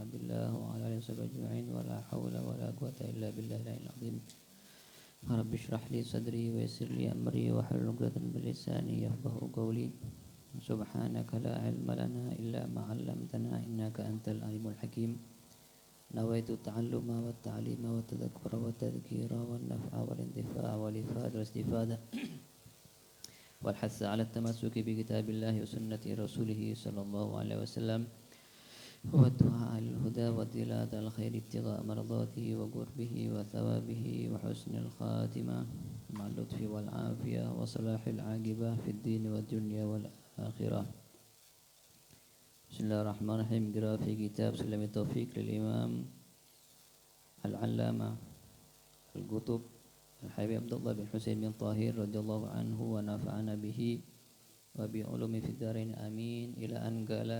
بالله وعلى آله وصحبه أجمعين ولا حول ولا قوة إلا بالله العلي العظيم. رب اشرح لي صدري ويسر لي أمري واحلل عقدة من لساني يفقهوا قولي. سبحانك لا علم لنا إلا ما علمتنا إنك أنت العليم الحكيم. نويت التعلم والتعليم والتذكر والتذكير والنفع والانتفاع والإفادة والاستفادة والحث على التمسك بكتاب الله وسنة رسوله صلى الله عليه وسلم والدعاء على الهدى والدلالة على الخير ابتغاء مرضاته وقربه وثوابه وحسن الخاتمة مع اللطف والعافية وصلاح العاقبة في الدين والدنيا والآخرة. بسم الله الرحمن الرحيم. قراءة في كتاب سلم التوفيق للإمام العلامة القطب الحبيب عبد الله بن حسين بن طاهر رضي الله عنه ونفعنا به وبعلومه في الدارين آمين إلى أن قال: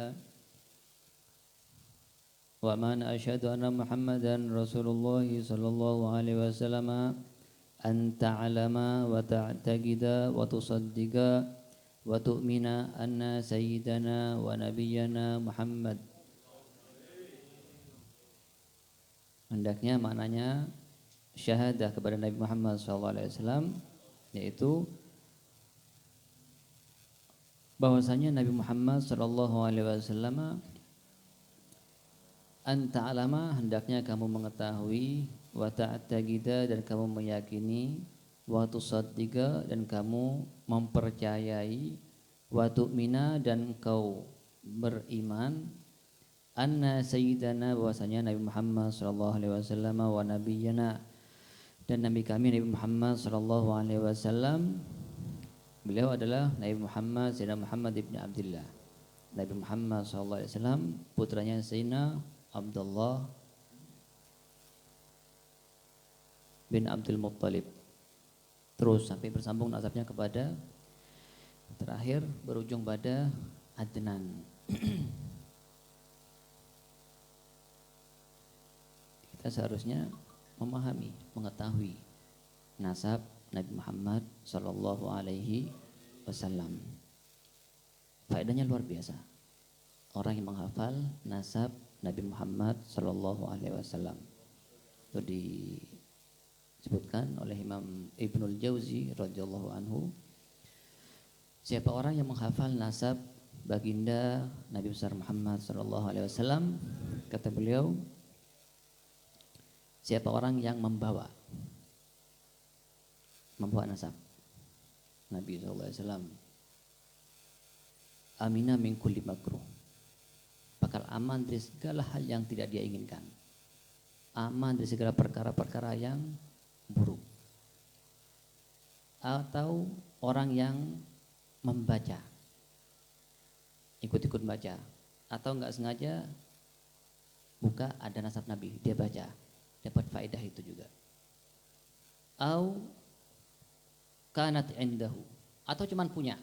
ومن أشهد أن محمدا رسول الله صلى الله عليه وسلم أن تعلم وتعتقد وتصدق وتؤمن أن سيدنا ونبينا Muhammad. Hendaknya maknanya syahadah kepada Nabi Muhammad SAW, yaitu bahwasanya Nabi Muhammad SAW anta alama, hendaknya kamu mengetahui, wa ta'taqida, dan kamu meyakini, wa tusaddiqa, dan kamu mempercayai, wa tu'mina, dan engkau beriman, anna sayyidana, bahwasanya Nabi Muhammad sallallahu alaihi wasallam, wa nabiyyana, dan nabi kami Nabi Muhammad sallallahu alaihi wasallam, beliau adalah Nabi Muhammad Sayyidina Muhammad ibn Abdullah. Nabi Muhammad sallallahu alaihi wasallam putranya Sayyidina Abdullah bin Abdul Muttalib. Terus sampai bersambung nasabnya kepada terakhir berujung pada Adnan. Kita seharusnya memahami, mengetahui nasab Nabi Muhammad sallallahu alaihi wasallam. Faedahnya luar biasa. Orang yang menghafal nasab Nabi Muhammad sallallahu alaihi wasallam itu disebutkan oleh Imam Ibnul Jauzi radhiyallahu anhu, siapa orang yang menghafal nasab baginda Nabi besar Muhammad sallallahu alaihi wasallam, kata beliau, siapa orang yang membawa nasab Nabi sallallahu alaihi wasallam, amina min kulli makruh, bakal aman dari segala hal yang tidak dia inginkan, aman dari segala perkara-perkara yang buruk. Atau orang yang membaca, ikut-ikut baca, atau enggak sengaja buka ada nasab Nabi, dia baca, dapat faedah itu juga. Au kanat indahu, atau cuman punya,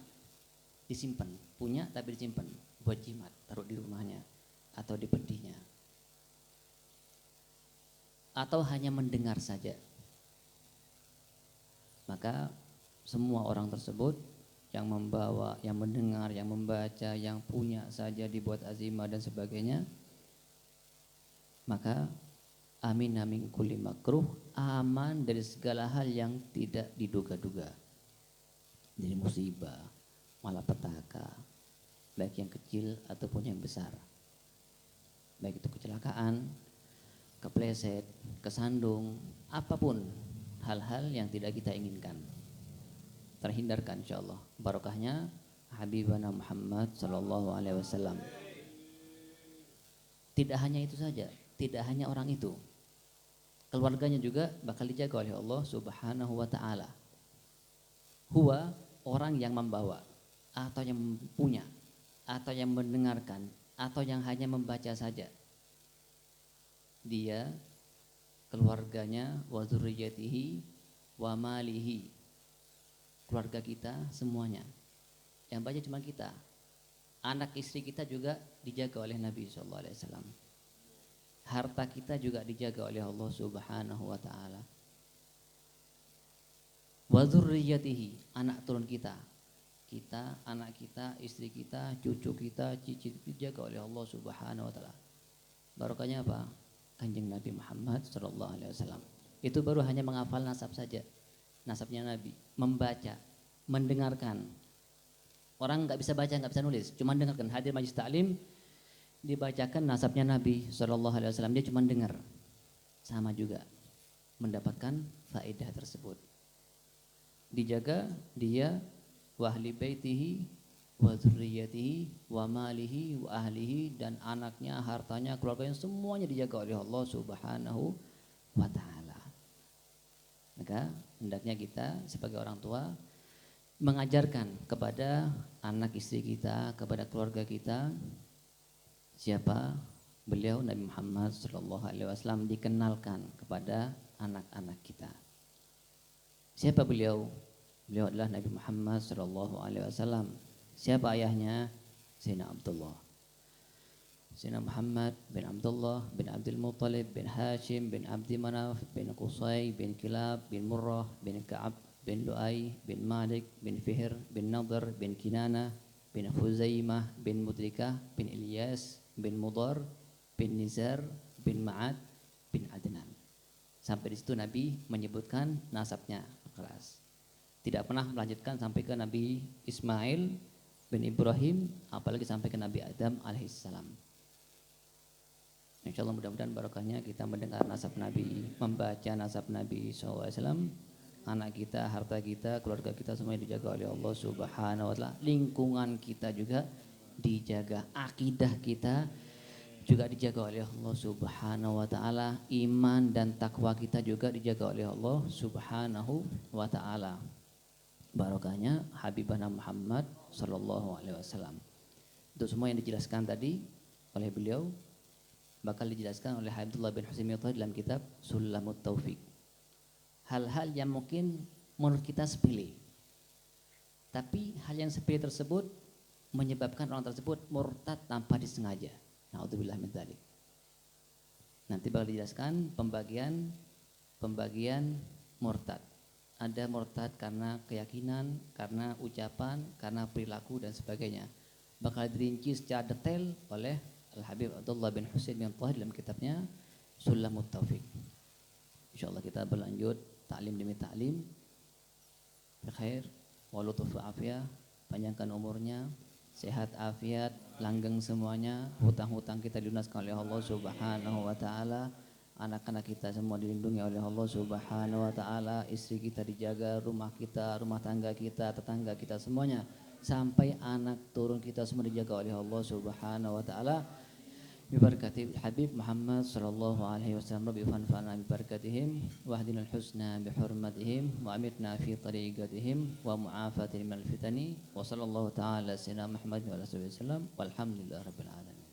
disimpan, punya tapi disimpan buat jimat, taruh di rumahnya atau di pedihnya, atau hanya mendengar saja. Maka semua orang tersebut yang membawa, yang mendengar, yang membaca, yang punya saja dibuat azimah dan sebagainya, maka amin min kulli makruh, aman dari segala hal yang tidak diduga-duga, dari musibah, malapetaka, baik yang kecil ataupun yang besar, baik itu kecelakaan, kepleset, kesandung, apapun hal-hal yang tidak kita inginkan, terhindarkan insyaallah barokahnya Habibana Muhammad sallallahu alaihi wasallam. Tidak hanya itu saja, tidak hanya orang itu, keluarganya juga bakal dijaga oleh Allah Subhanahu wa taala. Huwa, orang yang membawa atau yang punya atau yang mendengarkan atau yang hanya membaca saja, dia, keluarganya, wa dzurriyyatihi wa malihi, keluarga kita semuanya. Yang baca cuma kita, anak istri kita juga dijaga oleh Nabi sallallahu alaihi wasallam. Harta kita juga dijaga oleh Allah Subhanahu wa taala. Wa dzurriyyatihi, anak turun kita, anak kita, istri kita, cucu kita, cicit dijaga oleh Allah Subhanahu wa taala. Barokahnya apa? Kanjeng Nabi Muhammad SAW. Itu baru hanya menghafal nasab saja. Nasabnya Nabi. Membaca, mendengarkan. Orang nggak bisa baca, nggak bisa nulis. Cuma dengarkan. Hadir majlis taklim, dibacakan nasabnya Nabi SAW. Dia cuma dengar. Sama juga. Mendapatkan faedah tersebut. Dijaga dia wa ahli baitihi wa dzurriyyatihi wa malihi wa ahlihi, dan anaknya, hartanya, keluarganya semuanya dijaga oleh Allah Subhanahu wa taala. Maka hendaknya kita sebagai orang tua mengajarkan kepada anak istri kita, kepada keluarga kita siapa beliau Nabi Muhammad SAW, dikenalkan kepada anak-anak kita. Siapa beliau? Beliau adalah Nabi Muhammad SAW. Siapa ayahnya? Sayyidina Abdullah. Sayyidina Muhammad bin Abdullah bin Abdul Muttalib bin Hashim bin Abdi Manaf bin Qusay bin Kilab bin Murrah bin Ka'ab bin Lu'ay bin Malik bin Fihr bin Nadr bin Kinana bin Khuzaimah bin Mudrikah bin Ilyas bin Mudar bin Nizar bin Ma'ad bin Adnan. Sampai di situ Nabi menyebutkan nasabnya keras. Tidak pernah melanjutkan sampai ke Nabi Ismail bin Ibrahim, apalagi sampai ke Nabi Adam alaihissalam. Insya Allah mudah-mudahan barokahnya kita mendengar nasab Nabi, membaca nasab Nabi SAW. Anak kita, harta kita, keluarga kita semuanya dijaga oleh Allah Subhanahu wa taala. Lingkungan kita juga dijaga, akidah kita juga dijaga oleh Allah Subhanahu wa taala. Iman dan takwa kita juga dijaga oleh Allah Subhanahu wa taala. Barokahnya Habibana Muhammad sallallahu alaihi wasallam. Itu semua yang dijelaskan tadi oleh beliau bakal dijelaskan oleh Abdullah bin Husain dalam kitab Sulamut Taufik. Hal-hal yang mungkin menurut kita sepele, tapi hal yang sepele tersebut menyebabkan orang tersebut murtad tanpa disengaja. Na'udzubillah min dzalik. Nanti bakal dijelaskan pembagian murtad. Ada murtad karena keyakinan, karena ucapan, karena perilaku dan sebagainya. Bakal dirinci secara detail oleh Al-Habib Abdullah bin Husain bin Tahir dalam kitabnya Sulamut Taufik. InsyaAllah kita berlanjut ta'lim demi ta'lim. Berkhair, walutuf afiyah, panjangkan umurnya, sehat afiat, langgeng semuanya, hutang-hutang kita dilunaskan oleh Allah Subhanahu wa taala. Anak-anak kita semua dilindungi oleh Allah Subhanahu wa taala, istri kita dijaga, rumah kita, rumah tangga kita, tetangga kita semuanya, sampai anak turun kita semua dijaga oleh Allah Subhanahu wa taala. Bi barakati Habib Muhammad sallallahu alaihi wasallam, rabbi fanfa'na bi barakatihim wa hdina al-husna bi hurmatihim wa amitna fi tariqatihim wa mu'afatihim minal fitani wa sallallahu ta'ala sayyidina Muhammad wa alihi wasallam walhamdulillahi rabbil alamin.